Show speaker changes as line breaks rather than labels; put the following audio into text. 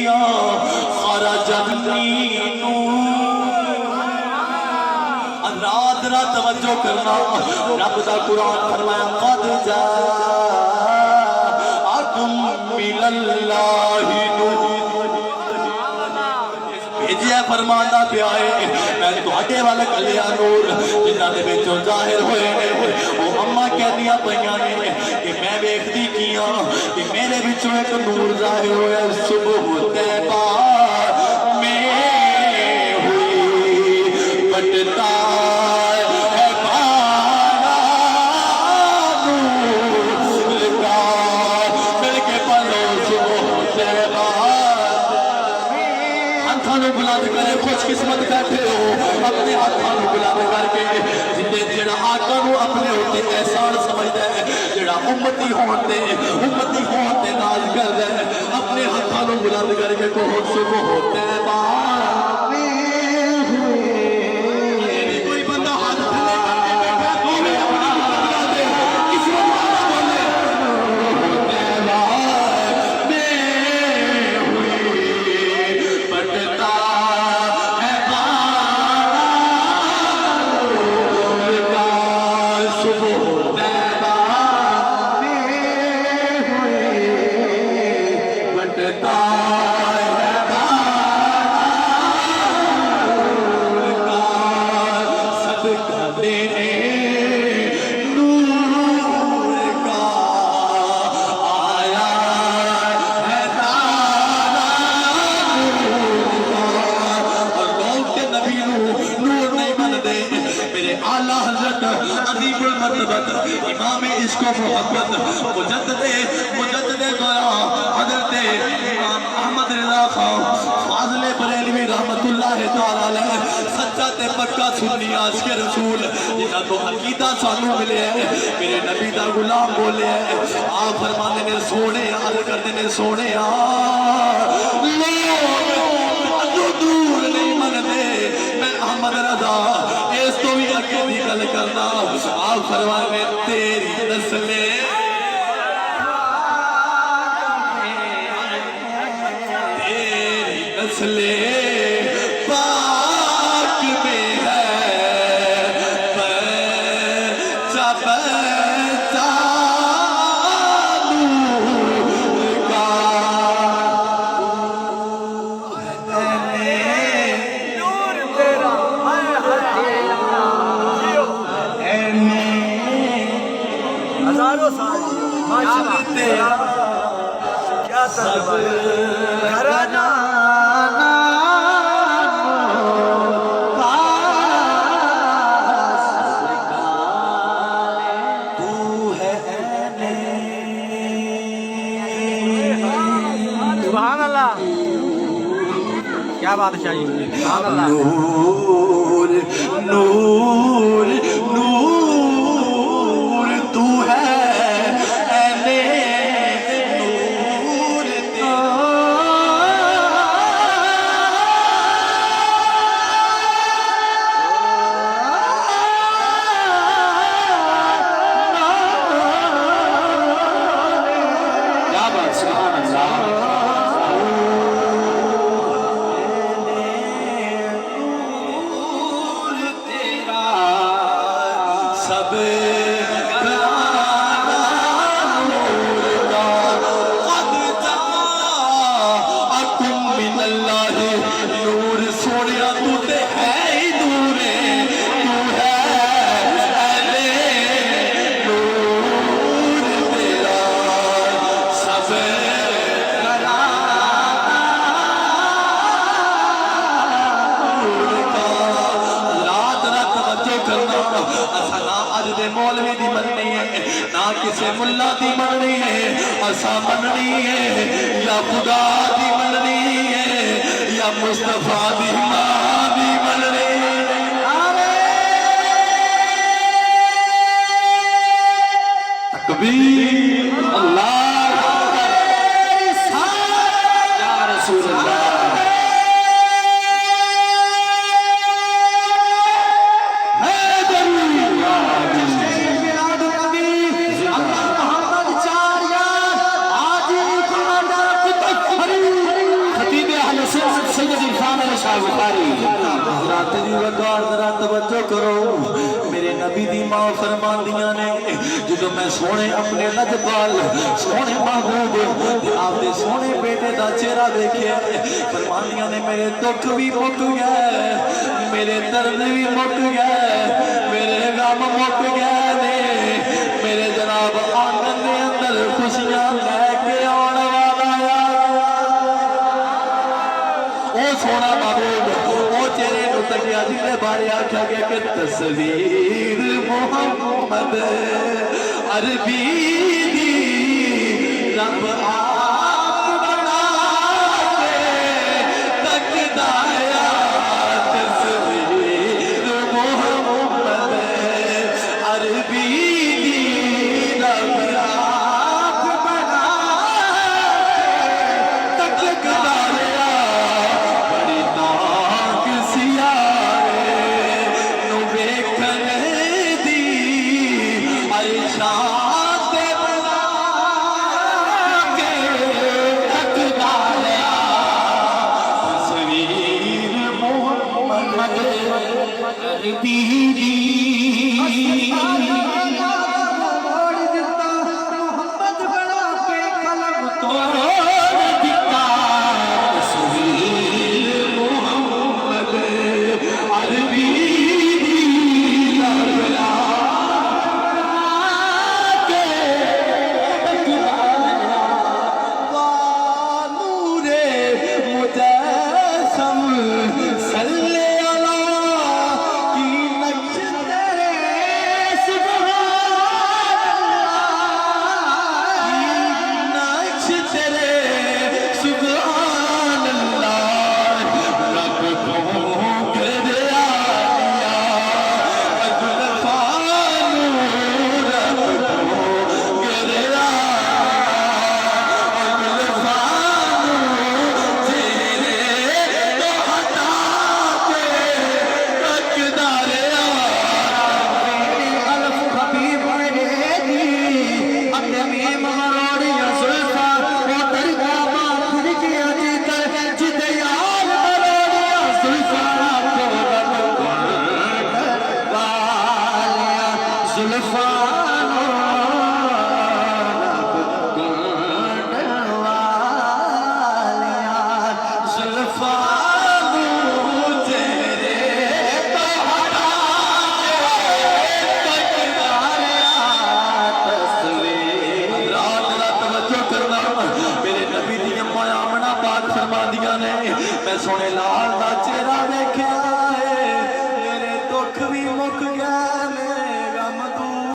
किया रात रात तवज्जो करना रब दा कुरान फरमाया कद जाअकुम मिनल्लाहि नूर भेजिया फरमांदा पिया है मैं तुहाडे वाल कलिया नूर जिन्हां दे विचों जाहिर होए ने ओ अम्मा कहदियां पईयां ने कि मैं वेखदी की हां कि मेरे विचों एक नूर जाहिर होया सुबह तैबा में हुई बटता खुशकिस्मत बैठे हो अपने हाथों बुलंद करके जिन्हें जेड़ा आका नूं अपने उत्ते एहसान समझदा है जेड़ा उम्मती होंदे नाज करदा है अपने हाथों बुलंद करके कहो सुबह तैबा कोई बंदा हाथ थले करके बैठा कोई अपना दे किस्मत वाला बोले तैबा में हुई बटता इमाम इश्क़ मोहब्बत मुजद्दिद गोया हज़रत इमाम अहमद रिज़ा खान फाज़िल बरेलवी रहमतुल्लाह तआला अलैह सच्चा ते पक्का सुन्नी आशिक़ रसूल जिन्हां तो अकीदा सानू मिले है मेरे नबी दा गुलाम बोले है आप फरमाते ने सोने अर्ज़ करते ने सोने लोग दूर नहीं मनदे मैं अहमद रज़ा इस तो भी अगे की गल करना आप फरमाने तेरी नस्ले पाक में है बच्चा बच्चा नूर का नूर तेरा हजारों साल माशाअल्लाह क्या सब घराना सुभान अल्लाह क्या बादशाही सुभान अल्लाह नूर नूर नूर तू है सब नूर सोनिया तू ते है ही नूर तू है नूर तेरा सब मौलवी दी मननी है ना किसी मुल्ला दी मननी है असा मननी है या खुदा दी मननी है या मुस्तफा दी मां दी मननी तकबीर अल्लाह या रसूल अल्लाह
सैयदी फामिल शाह बुखारी
रात दी वकार जरा तवज्जो करो मेरे नबी दी मां फरमांदियां ने जो मैं सोने अपने लजपाल सोने महबूब आपके सोने बेटे दा चेहरा देखे फरमांदियां ने मेरे दुख भी मुक गए मेरे दर्द भी मुक गए मेरे गम मुक गए ने मेरे जनाब आंगन के अंदर खुशियां लेके आने वाला ओ सोना महबूब ओ चेहरे नु तकिया जिहदे बारे आख्या गया कि तस्वीर मोहम्मद अरबी दी रब आप बना के तकदा या तस्वीर मोहम्मद अरबी दी रब आप बना के तकदा मैं सोने लाल का चेहरा देखा मेरे दुख भी मुक गए